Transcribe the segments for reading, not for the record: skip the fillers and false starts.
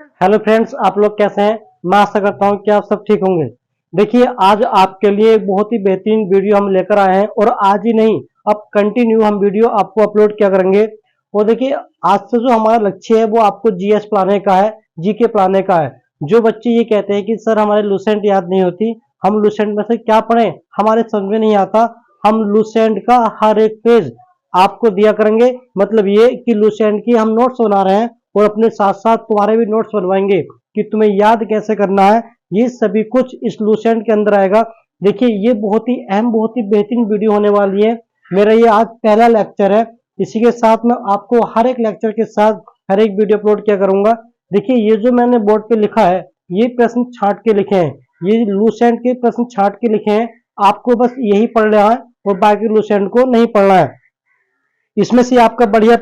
Hello friends, आप लोग कैसे हैं। मैं आशा करता हूं कि आप सब ठीक होंगे। देखिए, आज आपके लिए एक बहुत ही बेहतरीन वीडियो हम लेकर आए हैं और आज ही नहीं, अब कंटिन्यू हम वीडियो आपको अपलोड किया करेंगे। और देखिए, आज से जो हमारा लक्ष्य है वो आपको जीएस पढ़ाने का है, जीके पढ़ाने का है। जो बच्चे ये कहते हैं कि सर हमारे लुसेंट याद नहीं होती, हम लुसेंट में से क्या पढ़ें, हमारे समझ में नहीं आता, हम लुसेंट का हर एक पेज आपको दिया करेंगे। मतलब ये कि लुसेंट की हम नोट्स बना रहे हैं और अपने साथ साथ तुम्हारे भी नोट्स बनवाएंगे कि तुम्हें याद कैसे करना है। ये सभी कुछ इस लुसेंट के अंदर आएगा। देखिए, ये बहुत ही अहम, बहुत ही बेहतरीन वीडियो होने वाली है। मेरा ये आज पहला लेक्चर है। इसी के साथ मैं आपको हर एक लेक्चर के साथ हर एक वीडियो अपलोड किया करूंगा। देखिए, ये जो मैंने बोर्ड पे लिखा है, ये प्रश्न छांट के लिखे हैं, ये लुसेंट के प्रश्न छांट के लिखे हैं। आपको बस यही पढ़ना है और बाकी लुसेंट को नहीं पढ़ना है। इसमें से आपका बढ़िया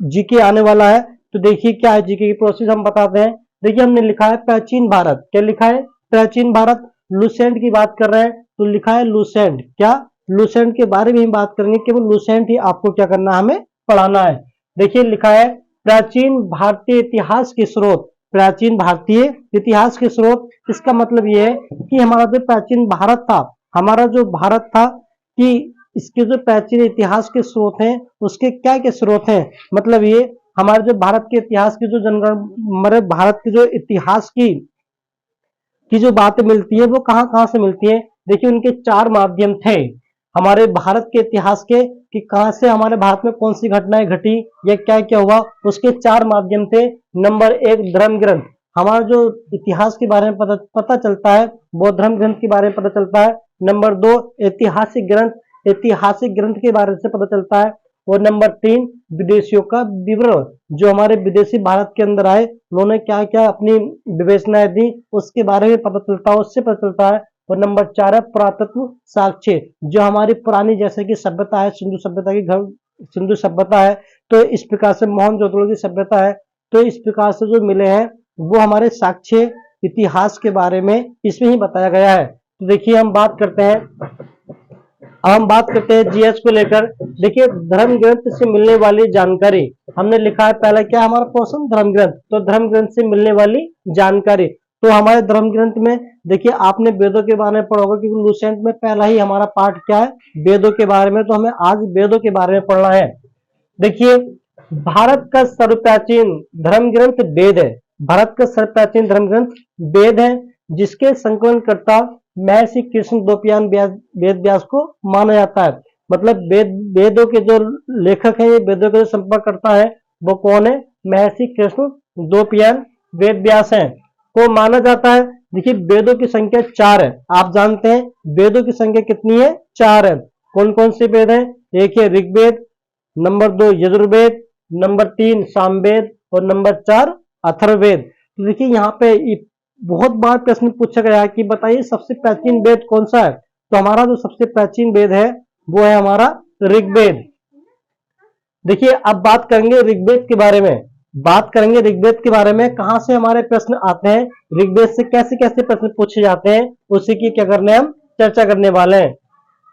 जीके आने वाला है। तो देखिए, क्या है जीके की प्रोसेस हम बताते हैं। देखिए, हमने लिखा है प्राचीन भारत। क्या लिखा है? प्राचीन भारत। लुसेंट की बात कर रहे हैं तो लिखा है लुसेंट। क्या? लुसेंट के बारे में हम बात करेंगे, केवल लुसेंट ही आपको क्या करना है, हमें पढ़ाना है। देखिए, लिखा है प्राचीन भारतीय इतिहास के स्रोत। प्राचीन भारतीय इतिहास के स्रोत, इसका मतलब यह है कि हमारा जो प्राचीन भारत था, हमारा जो भारत था, कि इसके जो प्राचीन इतिहास के स्रोत हैं, उसके क्या क्या स्रोत हैं। मतलब ये हमारे जो भारत के इतिहास की जो जनगण, हमारे भारत के जो इतिहास की जो बातें मिलती है वो कहाँ कहाँ से मिलती है। देखिए, उनके चार माध्यम थे हमारे भारत के इतिहास के, कि कहाँ से हमारे भारत में कौन सी घटनाएं घटी या क्या क्या हुआ, उसके चार माध्यम थे। नंबर एक, धर्म ग्रंथ। हमारा जो इतिहास के बारे में पता चलता है वो धर्म ग्रंथ के बारे में पता चलता है। नंबर दो, ऐतिहासिक ग्रंथ। ऐतिहासिक ग्रंथ के बारे से पता चलता है। और नंबर तीन, विदेशियों का विवरण। जो हमारे विदेशी भारत के अंदर आए, उन्होंने क्या क्या अपनी विवेचनाएं दी, उसके बारे में पता चलता है, उससे पता चलता है। और नंबर चार है पुरातत्व साक्ष्य। जो हमारी पुरानी जैसे कि सभ्यता है, सिंधु सभ्यता की सिंधु सभ्यता है, तो इस प्रकार से मोहनजोदड़ो की सभ्यता है, तो इस प्रकार से जो मिले हैं वो हमारे साक्ष्य इतिहास के बारे में इसमें ही बताया गया है। तो देखिए, हम बात करते हैं जीएस को लेकर। देखिए, धर्म ग्रंथ से मिलने वाली जानकारी, हमने लिखा है पहला क्या हमारा क्वेश्चन, धर्म ग्रंथ। तो धर्म ग्रंथ से मिलने वाली जानकारी, तो हमारे धर्म ग्रंथ में देखिए, आपने वेदों के बारे में पढ़ा होगा, क्योंकि लुसेंट में पहला ही हमारा पार्ट क्या है, वेदों के बारे में। तो हमें आज वेदों के बारे में पढ़ना है। देखिए, भारत का सर्वप्राचीन धर्म ग्रंथ वेद है। भारत का सर्वप्राचीन धर्म ग्रंथ वेद है, जिसके संकलनकर्ता महर्षि कृष्ण द्वैपायन वेद व्यास को माना जाता है। मतलब वेदों के जो लेखक हैं, ये वेदों के जो संपर्ककर्ता है, वो कौन है? महर्षि कृष्ण द्वैपायन वेद व्यास हैं, को माना जाता है। देखिए, वेदों की संख्या 4 है। आप जानते हैं वेदों की संख्या कितनी है? 4 है। कौन कौन से वेद हैं? एक है ऋग्वेद, नंबर 2 यजुर्वेद, नंबर 3 सामवेद और नंबर 4 अथर्ववेद। तो देखिए, यहाँ पे बहुत बार प्रश्न पूछा गया है कि बताइए सबसे प्राचीन वेद कौन सा है। तो हमारा जो सबसे प्राचीन वेद है वो है हमारा ऋग्वेद। देखिए, अब बात करेंगे ऋग्वेद के बारे में। बात करेंगे ऋग्वेद के बारे में, कहां से हमारे प्रश्न आते हैं, ऋग्वेद से कैसे कैसे प्रश्न पूछे जाते हैं, उसी की क्या करने हम चर्चा करने वाले हैं।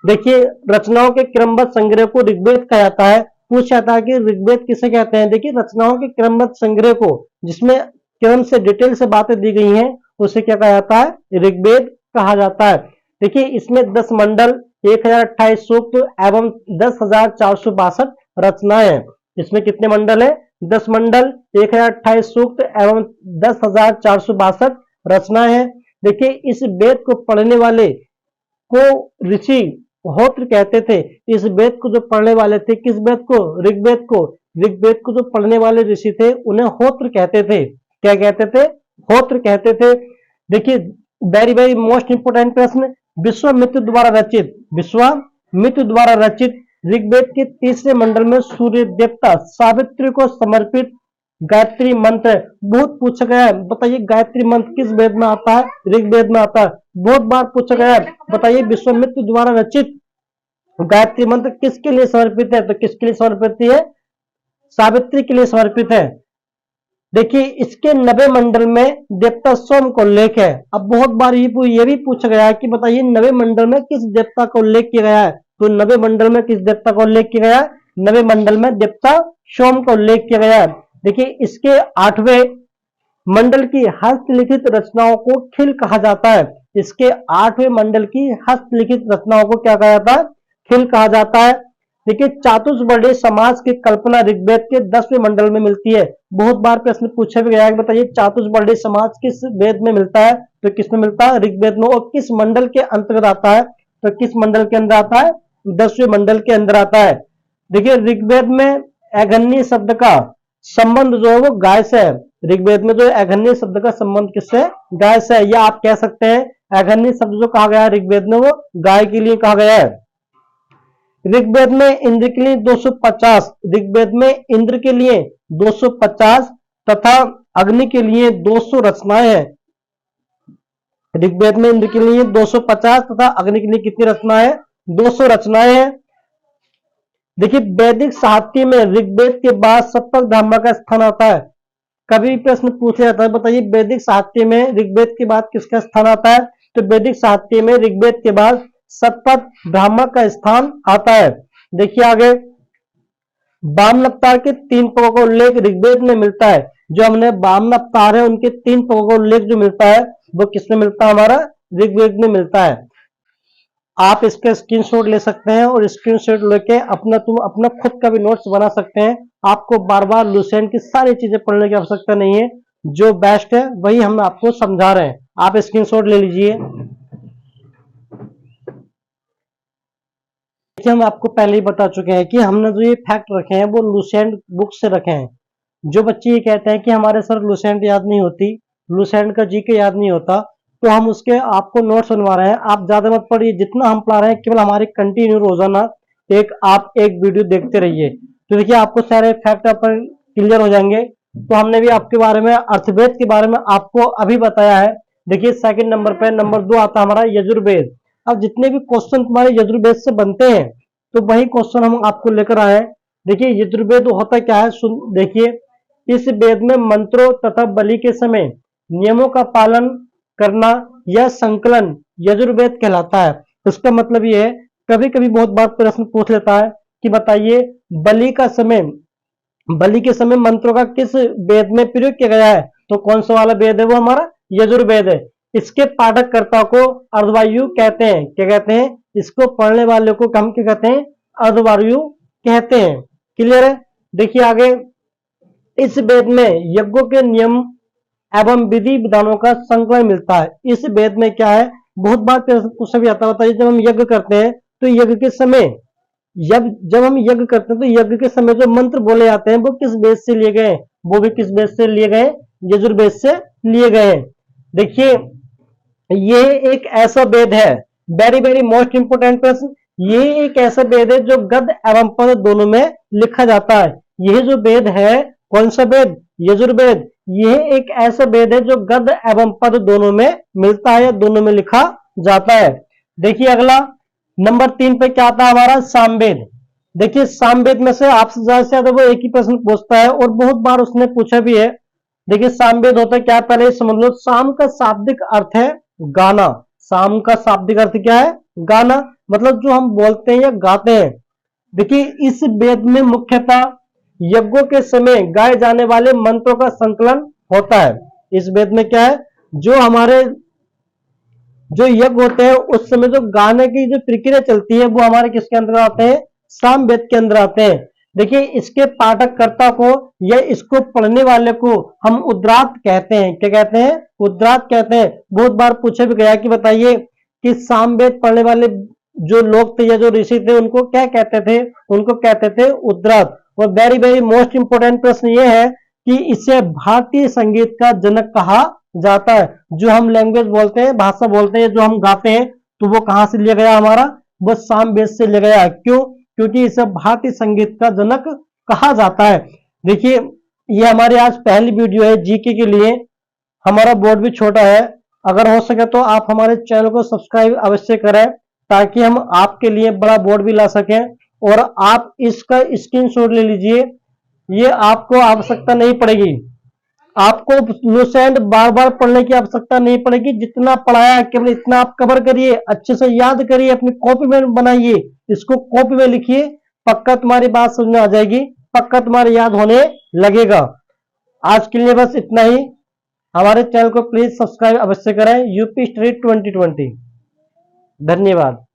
देखिए, रचनाओं के क्रमबद्ध संग्रह को ऋग्वेद कहा जाता है। पूछा जाता है कि ऋग्वेद किसे कहते हैं। देखिए, रचनाओं के क्रमबद्ध संग्रह को, जिसमें क्रम से डिटेल से बातें दी गई हैं, उसे क्या कहा जाता है? ऋग्वेद कहा जाता है। देखिए, इसमें 10 मंडल, 1028 सूक्त एवं 10,462 रचनाएं हैं। इसमें कितने मंडल है? 10 मंडल, 1028 सूक्त एवं 10,462 रचनाएं हैं। देखिए, इस वेद को पढ़ने वाले को ऋषि होत्र कहते थे। इस वेद को जो पढ़ने वाले थे, किस वेद को? ऋग्वेद को। ऋग्वेद को जो पढ़ने वाले ऋषि थे उन्हें होत्र कहते थे। क्या कहते थे? होत्र कहते थे। देखिए, वेरी वेरी मोस्ट इंपोर्टेंट प्रश्न, विश्वामित्र द्वारा रचित ऋग्वेद के तीसरे मंडल में सूर्य देवता सावित्री को समर्पित गायत्री मंत्र बहुत पूछा गया है। बताइए, गायत्री मंत्र किस वेद में आता है? ऋग्वेद में आता है। बहुत बार पूछा गया है, बताइए विश्वामित्र द्वारा रचित गायत्री मंत्र किसके लिए समर्पित है? तो किसके लिए समर्पित है? सावित्री के लिए समर्पित है। देखिए, इसके 90 मंडल में देवता सोम का उल्लेख है। अब बहुत बार ये भी पूछा गया है कि बताइए 90 मंडल में किस देवता का उल्लेख किया गया है। तो 90 मंडल में किस देवता का उल्लेख किया गया है? 90 मंडल में देवता सोम का उल्लेख किया गया है। देखिए, इसके 8वें मंडल की हस्तलिखित रचनाओं को खिल कहा जाता है। इसके 8वें मंडल की हस्तलिखित रचनाओं को क्या कहा जाता है? खिल कहा जाता है। देखिए, चातुर्वर्णीय समाज की कल्पना ऋग्वेद के 10वें मंडल में मिलती है। बहुत बार प्रश्न पूछा भी गया है, बताइए चातुर्वर्णीय समाज किस वेद में मिलता है? तो किस में मिलता है? ऋग्वेद में। और किस मंडल के अंतर्गत आता है? तो किस मंडल के अंदर आता है? 10वें मंडल के अंदर आता है। देखिए, ऋग्वेद में अघन्य शब्द का संबंध जो है वो गाय से है। ऋग्वेद में जो अघन्य शब्द का संबंध किससे? गाय से है। या आप कह सकते हैं अघन्य शब्द जो कहा गया है ऋग्वेद में वो गाय के लिए कहा गया है। ऋग्वेद में इंद्र के लिए 250, ऋग्वेद में इंद्र के लिए 250 तथा अग्नि के लिए 200 रचनाएं हैं। ऋग्वेद में इंद्र के लिए 250 तथा अग्नि के लिए कितनी रचनाएं हैं? 200 रचनाएं हैं। देखिए, वैदिक साहित्य में ऋग्वेद के बाद सप्तक ब्राह्मण का स्थान आता है। कभी प्रश्न पूछा जाता है, बताइए वैदिक साहित्य में ऋग्वेद के बाद किसका स्थान आता है? तो वैदिक साहित्य में ऋग्वेद के बाद सप्तक ब्राह्मण का स्थान आता है। देखिए आगे, वामन अवतार के 3 पदों का उल्लेख ऋग्वेद में मिलता है। जो हमने वामन अवतार है उनके 3 पदों का उल्लेख जो मिलता है वो किसमें मिलता है? हमारा ऋग्वेद में मिलता है। आप इसका स्क्रीनशॉट ले सकते हैं और स्क्रीनशॉट लेके अपना खुद का भी नोट्स बना सकते हैं। आपको बार बार लुसेंट की सारी चीजें पढ़ने की आवश्यकता नहीं है, जो बेस्ट है वही हम आपको समझा रहे हैं। आप स्क्रीनशॉट ले लीजिए। हम आपको पहले ही बता चुके हैं कि हमने जो ये फैक्ट रखे हैं वो लुसेंट बुक से रखे हैं। जो बच्चे ये कहते हैं कि हमारे सर लुसेंट याद नहीं होती, लुसेंट का जीके याद नहीं होता, तो हम उसके आपको नोट्स बनवा रहे हैं। आप ज्यादा मत पढ़िए, जितना हम पढ़ा रहे हैं केवल हमारे कंटिन्यू रोजाना आप एक वीडियो देखते रहिए। तो देखिए, आपको सारे फैक्ट पर क्लियर हो जाएंगे। तो हमने भी आपके बारे में, अर्थवेद के बारे में आपको अभी बताया है। देखिए, सेकंड नंबर पे नंबर 2 आता है हमारा यजुर्वेद। अब जितने भी क्वेश्चन तुम्हारे यजुर्वेद से बनते हैं तो वही क्वेश्चन हम आपको लेकर आए हैं। देखिए, यजुर्वेद होता क्या है, देखिए, इस वेद में मंत्रों तथा बलि के समय नियमों का पालन करना यह संकलन यजुर्वेद कहलाता है। इसका मतलब ये है, कभी कभी बहुत बार प्रश्न पूछ लेता है कि बताइए बलि के समय मंत्रों का किस वेद में प्रयोग किया गया है? तो कौन सा वाला वेद है? वो हमारा यजुर्वेद है। इसके पाठककर्ता को अर्धवायु कहते हैं। क्या कहते हैं? इसको पढ़ने वाले को हम क्या कहते हैं? अर्धवायु कहते हैं। क्लियर है? देखिए आगे, इस वेद में यज्ञों के नियम एवं विधि विधानों का संकलन मिलता है। इस वेद में क्या है, बहुत बार पूछा भी आता है, जब हम यज्ञ करते हैं तो यज्ञ के समय जब हम यज्ञ करते हैं तो यज्ञ के समय जो मंत्र बोले जाते हैं वो किस वेद से लिए गए? वो भी किस वेद से लिए गए? यजुर्वेद से लिए गए। देखिए, ये एक ऐसा वेद है, वेरी वेरी मोस्ट इंपोर्टेंट प्रश्न, ये एक ऐसा वेद है जो गद एवं पद दोनों में लिखा जाता है। यह जो वेद है, कौन सा वेद? यजुर्वेद। यह एक ऐसा वेद है जो गद एवं पद दोनों में मिलता है, दोनों में लिखा जाता है। देखिए अगला, नंबर 3 पे क्या आता है हमारा? सामवेद। देखिए, सामवेद में से आपसे ज्यादा से ज्यादा वो एक ही प्रश्न पूछता है और बहुत बार उसने पूछा भी है। देखिए, सामवेद होता क्या है, पहले समझ लो। साम का शाब्दिक अर्थ है गाना। साम का शाब्दिक अर्थ क्या है? गाना, मतलब जो हम बोलते हैं या गाते हैं। देखिए, इस वेद में मुख्यतः यज्ञों के समय गाए जाने वाले मंत्रों का संकलन होता है। इस वेद में क्या है, जो हमारे जो यज्ञ होते हैं उस समय जो गाने की जो प्रक्रिया चलती है वो हमारे किसके अंदर आते हैं? सामवेद के अंदर आते हैं। देखिए, इसके पाठककर्ता को या इसको पढ़ने वाले को हम उद्रात कहते हैं। क्या कहते हैं? उद्रात कहते हैं। बहुत बार पूछा भी गया कि बताइए कि सामवेद पढ़ने वाले जो लोग थे या जो ऋषि थे उनको क्या कहते थे? उनको कहते थे उद्रात। और वेरी वेरी मोस्ट इंपोर्टेंट प्रश्न ये है कि इसे भारतीय संगीत का जनक कहा जाता है। जो हम लैंग्वेज बोलते हैं, भाषा बोलते हैं, जो हम गाते हैं, तो वो कहां से लिया गया हमारा? वो सामवेद से लिया गया। क्यों? क्योंकि इसे भारतीय संगीत का जनक कहा जाता है। देखिए, ये हमारी आज पहली वीडियो है जीके के लिए। हमारा बोर्ड भी छोटा है, अगर हो सके तो आप हमारे चैनल को सब्सक्राइब अवश्य करें ताकि हम आपके लिए बड़ा बोर्ड भी ला सकें। और आप इसका स्क्रीनशॉट ले लीजिए, ये आपको आवश्यकता नहीं पड़ेगी। आपको लुसेंट बार बार पढ़ने की आवश्यकता नहीं पड़ेगी। जितना पढ़ाया केवल इतना आप कवर करिए, अच्छे से याद करिए, अपनी कॉपी में बनाइए, इसको कॉपी में लिखिए, पक्का तुम्हारी बात समझ में आ जाएगी, पक्का तुम्हारे याद होने लगेगा। आज के लिए बस इतना ही। हमारे चैनल को प्लीज सब्सक्राइब अवश्य करें। UP study 2020। धन्यवाद।